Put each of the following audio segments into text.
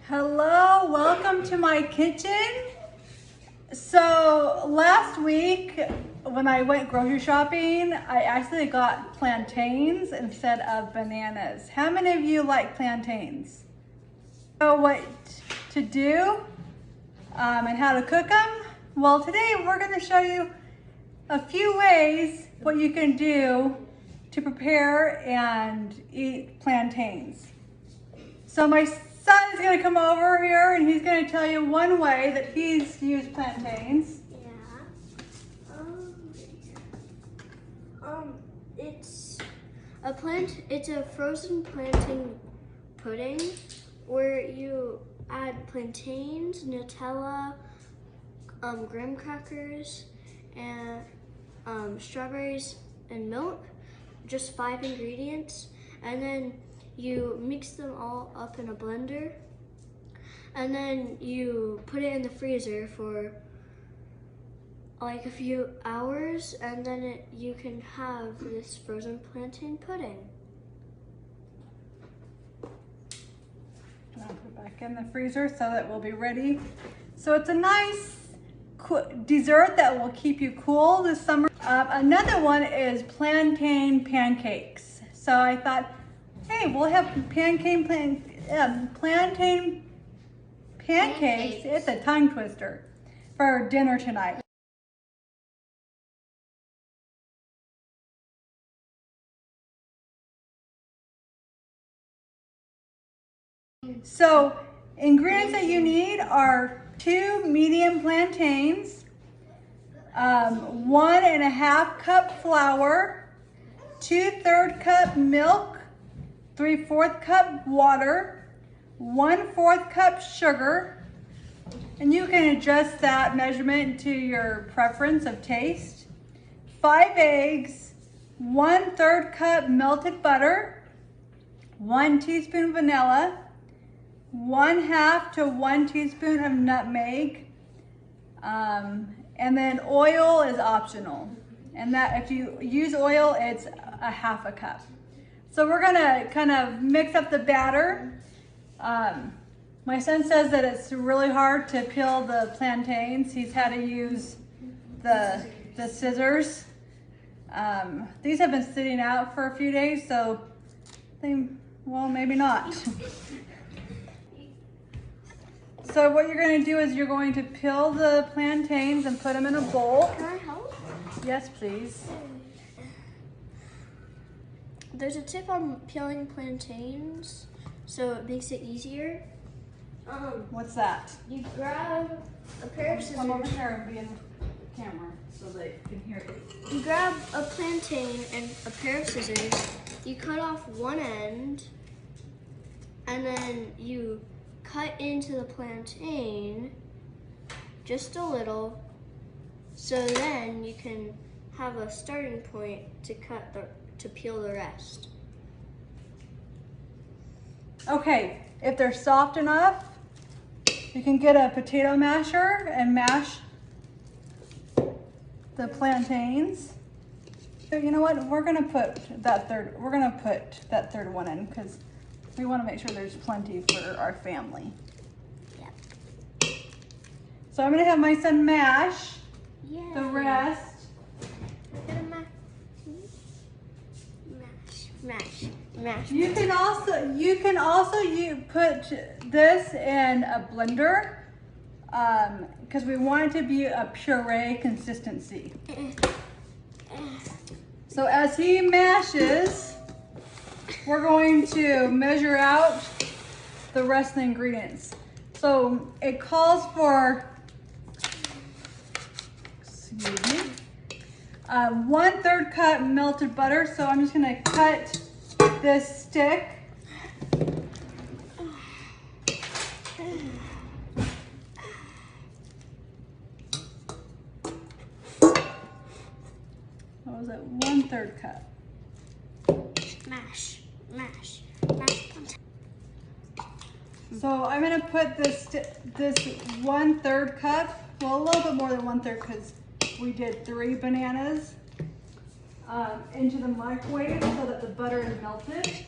Hello, welcome to my kitchen. So last week when I went grocery shopping, I actually got plantains instead of bananas. How many of you like plantains? Know what to do and how to cook them? Well, today we're going to show you a few ways what you can do to prepare and eat plantains. So my son is going to come over here and he's going to tell you one way that he's used plantains. It's a frozen plantain pudding where you add plantains, Nutella, graham crackers, and strawberries and milk, just 5 ingredients, and then you mix them all up in a blender, and then you put it in the freezer for like a few hours, and then you can have this frozen plantain pudding. I'll put it back in the freezer so that we'll be ready. So it's a nice dessert that will keep you cool this summer. Another one is plantain pancakes. So I thought, hey, we'll have plantain pancakes. It's a tongue twister for dinner tonight. So ingredients that you need are 2 medium plantains, 1.5 cup flour, 2/3 cup milk, 3/4 cup water, 1/4 cup sugar, and you can adjust that measurement to your preference of taste. 5 eggs, 1/3 cup melted butter, 1 teaspoon vanilla, 1/2 to 1 teaspoon of nutmeg, and then oil is optional. And that if you use oil, it's 1/2 cup. So we're gonna kind of mix up the batter. My son says that it's really hard to peel the plantains. He's had to use the scissors. These have been sitting out for a few days, so well, maybe not. So what you're going to do is you're going to peel the plantains and put them in a bowl. Can I help? Yes, please. There's a tip on peeling plantains, so it makes it easier. What's that? You grab a pair of scissors. Come over here and be in the camera so they can hear you. You grab a plantain and a pair of scissors. You cut off one end, and then you cut into the plantain just a little, so then you can have a starting point to peel the rest. Okay, if they're soft enough, you can get a potato masher and mash the plantains. So you know what? We're gonna put that third one in because we want to make sure there's plenty for our family. Yep. So I'm gonna have my son mash the rest. Mash. You can also put this in a blender because we want it to be a puree consistency. So as he mashes, we're going to measure out the rest of the ingredients. So it calls for, 1/3 cup melted butter. So I'm just gonna cut this stick. What was it? 1/3 cup. Mash. So I'm gonna put this 1/3 cup, well, a little bit more than 1/3 because we did 3 bananas, into the microwave so that the butter is melted.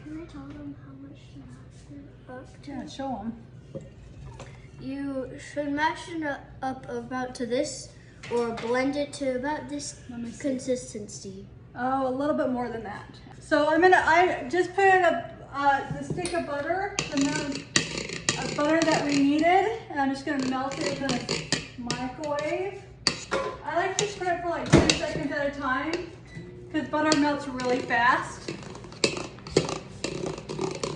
Can I tell them how much to mash it up to? Yeah, show them. You should mash it up about to this, or blend it to about this consistency. Oh, a little bit more than that. So I just put in the stick of butter, the amount of butter that we needed, and I'm just gonna melt it in the microwave. I like to put it for like 2 seconds at a time, because butter melts really fast.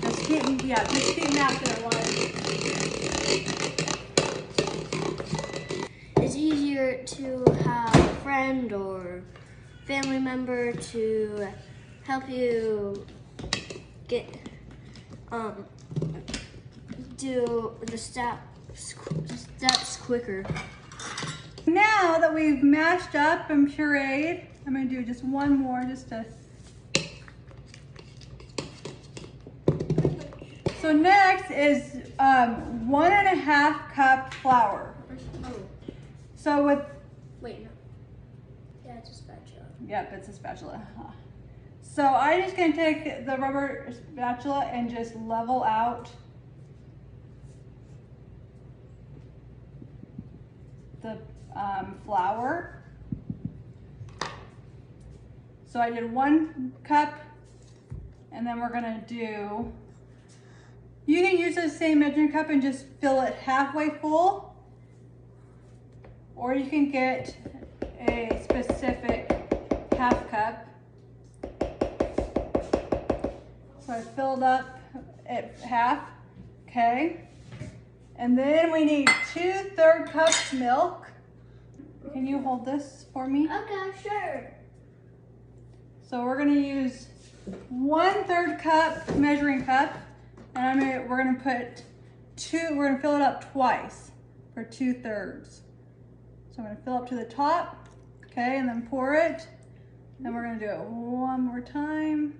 Just keep mapping it alive. It's easier to have a friend or family member to help you get do the steps quicker. Now that we've mashed up and pureed, I'm gonna do just one more just to. So next is 1.5 cup flour. So with, Wait, no. Yeah, it's a spatula. yep, it's a spatula. So I'm just gonna take the rubber spatula and just level out the flour. So I did 1 cup, and then we're gonna do, you can use the same measuring cup and just fill it halfway full, or you can get a specific half cup. So I filled up at half, okay? And then we need 2/3 cups milk. Can you hold this for me? Okay, sure. So we're gonna use 1/3 cup measuring cup, and we're gonna fill it up twice for 2/3. So I'm gonna fill up to the top, okay, and then pour it. Then we're gonna do it one more time.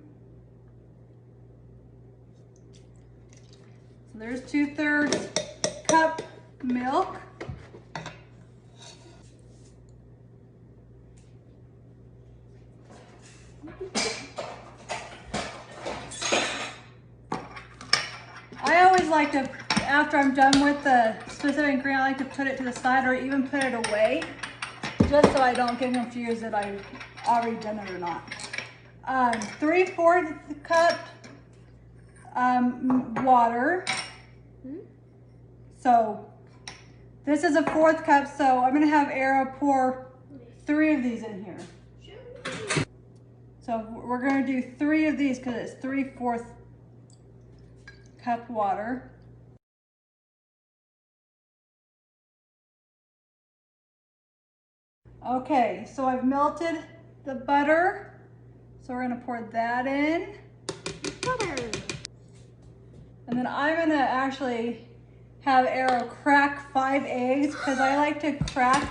So there's 2/3 cup milk. I always like to, after I'm done with the specific ingredient, I like to put it to the side or even put it away, just so I don't get confused that I've already done it or not. 3/4 cup water. So this is a 1/4 cup, so I'm gonna have Era pour 3 of these in here. So we're gonna do 3 of these because it's 3/4 cup water. Okay, so I've melted the butter. So we're gonna pour that in. Butter. And then I'm gonna actually have Arrow crack 5 eggs because I like to crack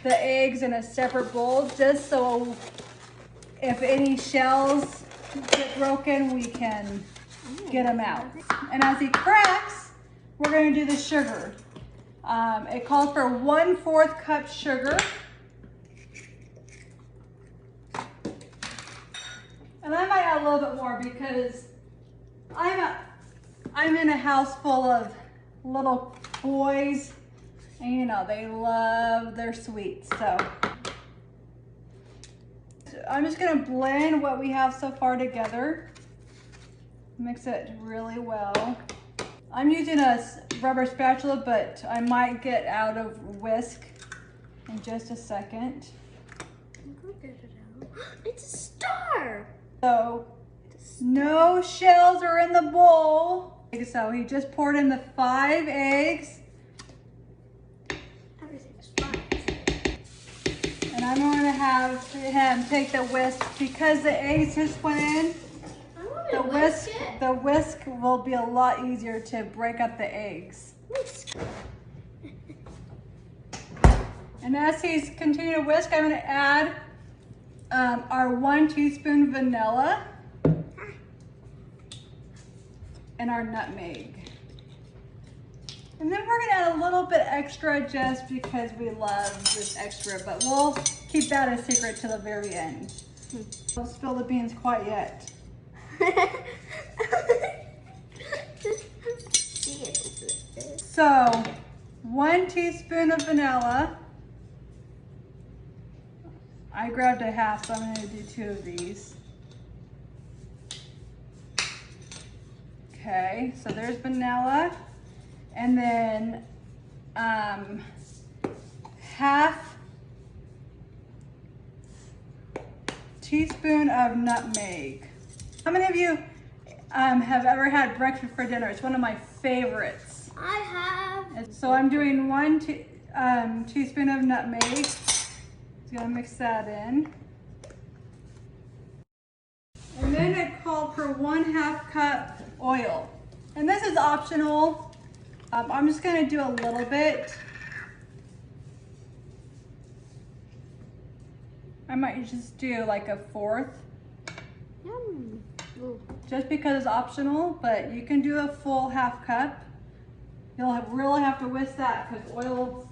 the eggs in a separate bowl just so if any shells get broken, we can get them out. And as he cracks, we're gonna do the sugar. It calls for 1/4 cup sugar. And I might add a little bit more because I'm in a house full of little boys, and you know, they love their sweets. So I'm just gonna blend what we have so far together. Mix it really well. I'm using a rubber spatula, but I might get out of whisk in just a second. Go get it out. It's a star. So no shells are in the bowl. So he just poured in the 5 eggs. Everything's fine. And I'm going to have him take the whisk because the eggs just went in. The whisk will be a lot easier to break up the eggs. Whisk. And as he's continuing to whisk, I'm going to add our 1 teaspoon vanilla and our nutmeg. And then we're gonna add a little bit extra just because we love this extra, but we'll keep that a secret till the very end. Don't spill the beans quite yet. So, 1 teaspoon of vanilla. I grabbed a half, so I'm going to do 2 of these. Okay, so there's vanilla. And then half teaspoon of nutmeg. How many of you have ever had breakfast for dinner? It's one of my favorites. I have. So I'm doing 1 teaspoon of nutmeg. Just gonna mix that in. And then I called for 1/2 cup oil. And this is optional. I'm just gonna do a little bit. I might just do like 1/4. Yum. Ooh. Just because it's optional, but you can do a full 1/2 cup. You'll really have to whisk that because oil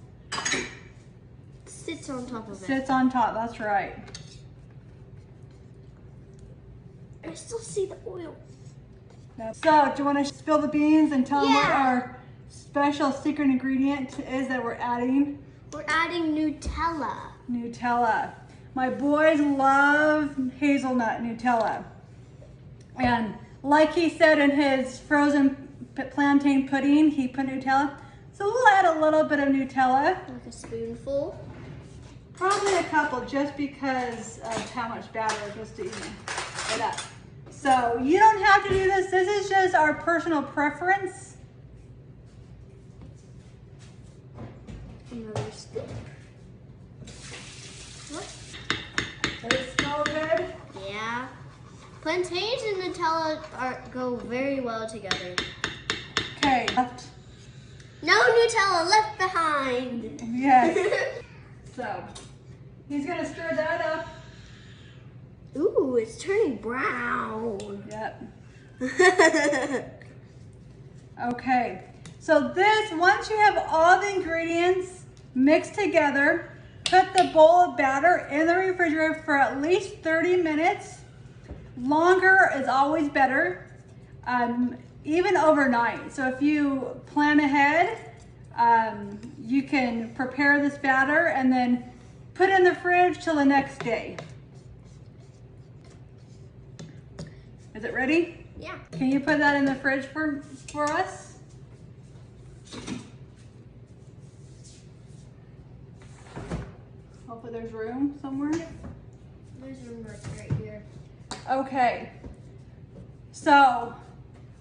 Sits on top of it. sits on top, that's right. I still see the oil. So, do you want to spill the beans and tell them what Yeah. our special secret ingredient is that we're adding? We're adding Nutella. Nutella. My boys love hazelnut Nutella. And like he said in his frozen plantain pudding, he put Nutella. So we'll add a little bit of Nutella. Like a spoonful. Probably a couple just because of how much batter goes to even it up. So you don't have to do this. This is just our personal preference. Another scoop. What? Does it smell good? Yeah. Plantains and Nutella go very well together. Okay. No Nutella left behind. Yes. So he's gonna stir that up. Ooh, it's turning brown. Yep. Okay. So this, once you have all the ingredients mixed together, put the bowl of batter in the refrigerator for at least 30 minutes. Longer is always better, even overnight. So if you plan ahead, you can prepare this batter and then put it in the fridge till the next day. Is it ready? Yeah. Can you put that in the fridge for us? Hopefully there's room somewhere. There's room right here. Okay, so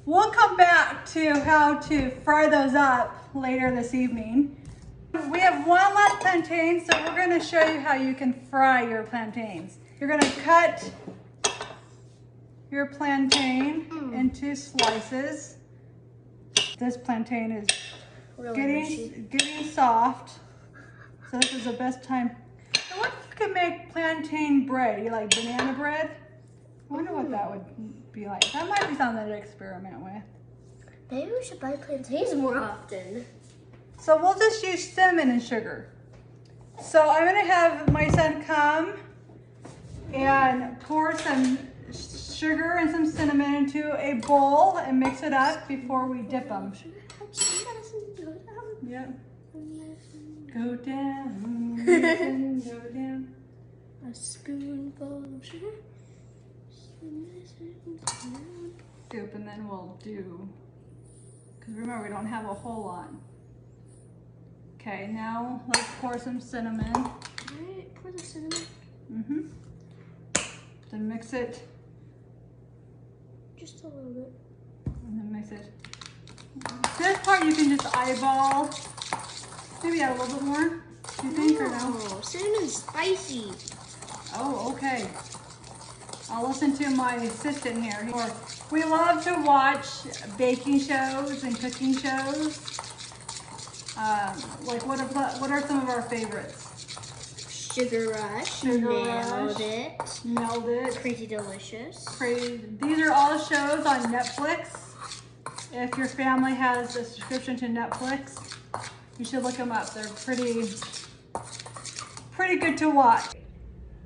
we'll come back to how to fry those up later this evening. We have 1 last plantain, so we're going to show you how you can fry your plantains. You're going to cut your plantain into slices. This plantain is Really getting soft, so this is the best time. I wonder if you can make plantain bread. You like banana bread? I wonder what that would be like. That might be something to experiment with. Maybe we should buy plantains more often. So we'll just use cinnamon and sugar. So I'm gonna have my son come and pour some sugar and some cinnamon into a bowl and mix it up before we dip them. Yep. Go down, go down. A spoonful of sugar. Scoop, and then we'll do, because remember we don't have a whole lot. Okay, now let's pour some cinnamon. Alright, pour the cinnamon. Then mix it, Just a little bit. and then mix it. This part you can just eyeball. Maybe add a little bit more, do you think, or no? Oh, cinnamon's spicy. Oh, okay. I'll listen to my assistant here. We love to watch baking shows and cooking shows. Like what are some of our favorites? Sugar Rush. Sugar Nailed Rush. it. Nailed it. Pretty delicious. These are all shows on Netflix. If your family has a subscription to Netflix, you should look them up. They're pretty good to watch.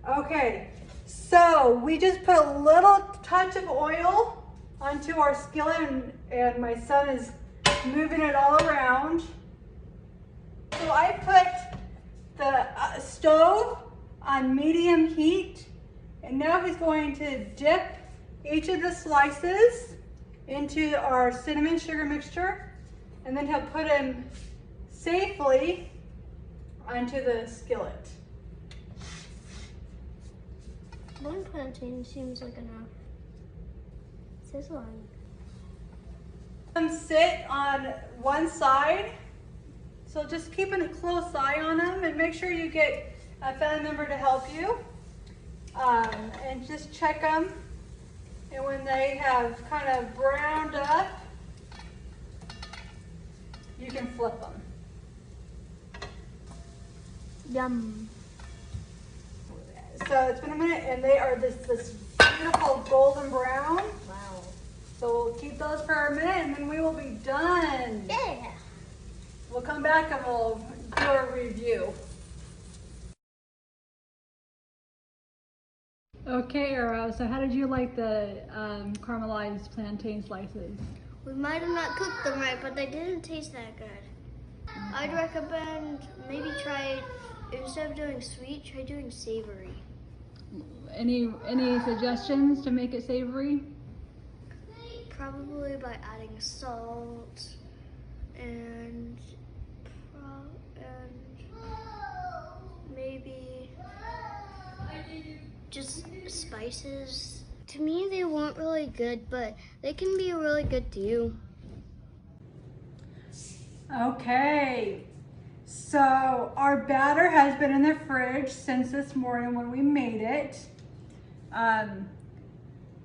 Okay, so we just put a little touch of oil onto our skillet, and my son is moving it all around. So I put the stove on medium heat, and now he's going to dip each of the slices into our cinnamon sugar mixture, and then he'll put them safely onto the skillet. One plantain seems like enough. Sizzling. Them sit on one side, so just keeping a close eye on them, and make sure you get a family member to help you, and just check them. And when they have kind of browned up, you can flip them. Yum. So it's been a minute, and they are this beautiful golden brown. Wow. So we'll keep those for a minute, and then we will be done. Yeah. We'll come back and we'll do a review. Okay, Eero, so how did you like the caramelized plantain slices? We might have not cooked them right, but they didn't taste that good. I'd recommend maybe try, instead of doing sweet, try doing savory. Any suggestions to make it savory? Probably by adding salt and maybe just spices. To me, they weren't really good, but they can be really good to you. Okay, so our batter has been in the fridge since this morning when we made it.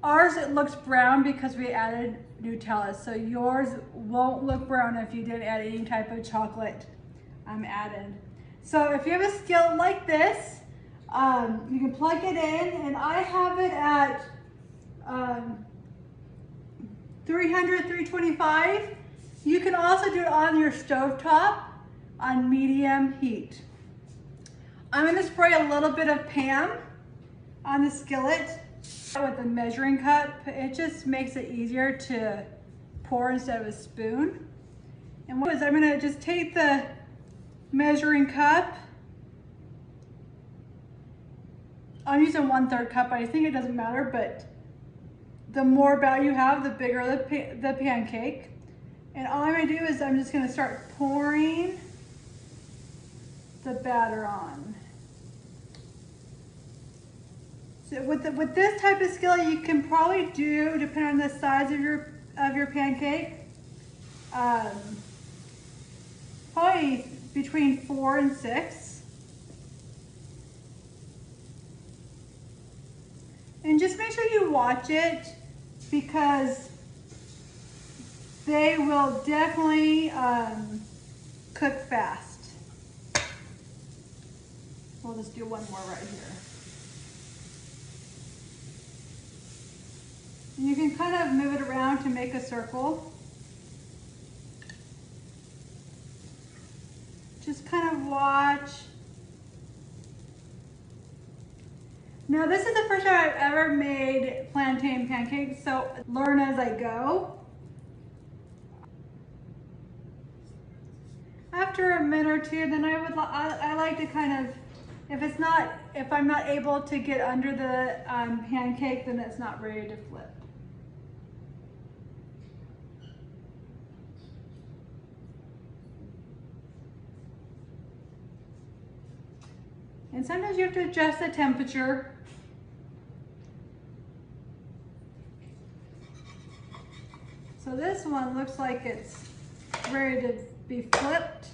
Ours, it looks brown because we added Nutella, so yours won't look brown if you didn't add any type of chocolate added. So if you have a skillet like this, you can plug it in, and I have it at 300, 325. You can also do it on your stovetop on medium heat. I'm going to spray a little bit of Pam on the skillet with a measuring cup. It just makes it easier to pour instead of a spoon. And what is, I'm going to just take the measuring cup. I'm using 1/3 cup. I think it doesn't matter, but the more batter you have, the bigger the pancake. And all I'm going to do is I'm just going to start pouring the batter on. So with this type of skillet, you can probably do, depending on the size of your pancake, probably between 4 and 6. And just make sure you watch it, because they will definitely cook fast. We'll just do one more right here. You can kind of move it around to make a circle. Just kind of watch. Now this is the first time I've ever made plantain pancakes, so learn as I go. After a minute or two, then I like to kind of, if I'm not able to get under the pancake, then it's not ready to flip. And sometimes you have to adjust the temperature. So this one looks like it's ready to be flipped.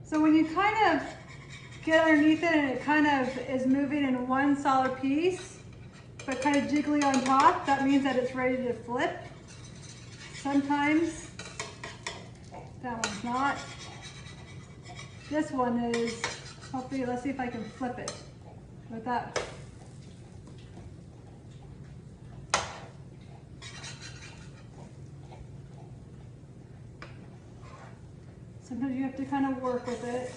So when you kind of get underneath it and it kind of is moving in one solid piece, but kind of jiggly on top, that means that it's ready to flip. Sometimes that one's not. This one is, hopefully, let's see if I can flip it with that. Sometimes you have to kind of work with it.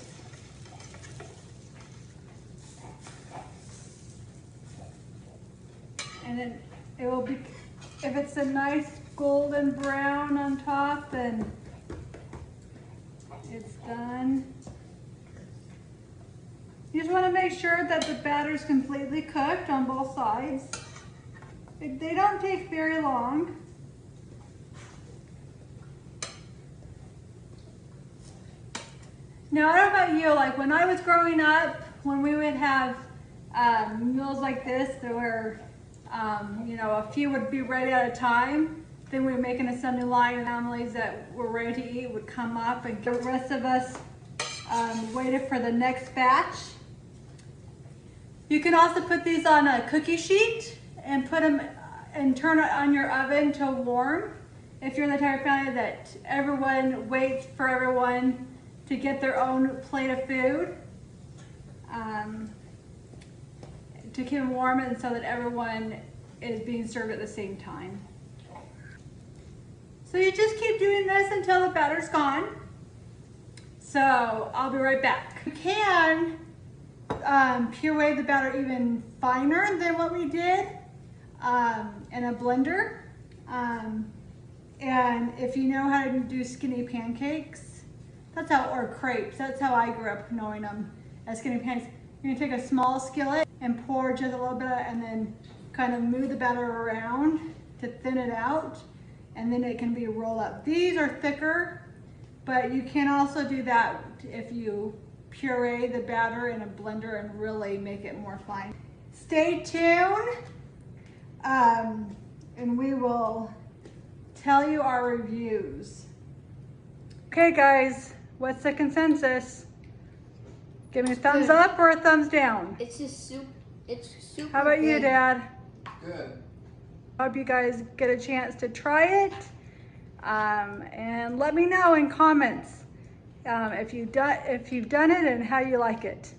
And then it will If it's a nice golden brown on top, then it's done. You just want to make sure that the batter is completely cooked on both sides. They don't take very long. Now, I don't know about you, like when I was growing up, when we would have meals like this, there were, you know, a few would be ready at a time. Then we would make an assembly line, and families that were ready to eat would come up, and the rest of us waited for the next batch. You can also put these on a cookie sheet and put them and turn it on your oven to warm. If you're the type of family that everyone waits for everyone to get their own plate of food, to keep them warm and so that everyone is being served at the same time. So you just keep doing this until the batter's gone. So I'll be right back. You can puree the batter even finer than what we did in a blender. And if you know how to do skinny pancakes, or crepes, that's how I grew up knowing them as skinny pancakes. You're gonna take a small skillet and pour just a little bit and then kind of move the batter around to thin it out, and then it can be rolled up. These are thicker, but you can also do that if you puree the batter in a blender and really make it more fine. Stay tuned, and we will tell you our reviews. Okay guys, what's the consensus? Give me a thumbs up or a thumbs down. It's just soup. It's super. How about you, Dad? Good. Hope you guys get a chance to try it, and let me know in comments if you've done it and how you like it.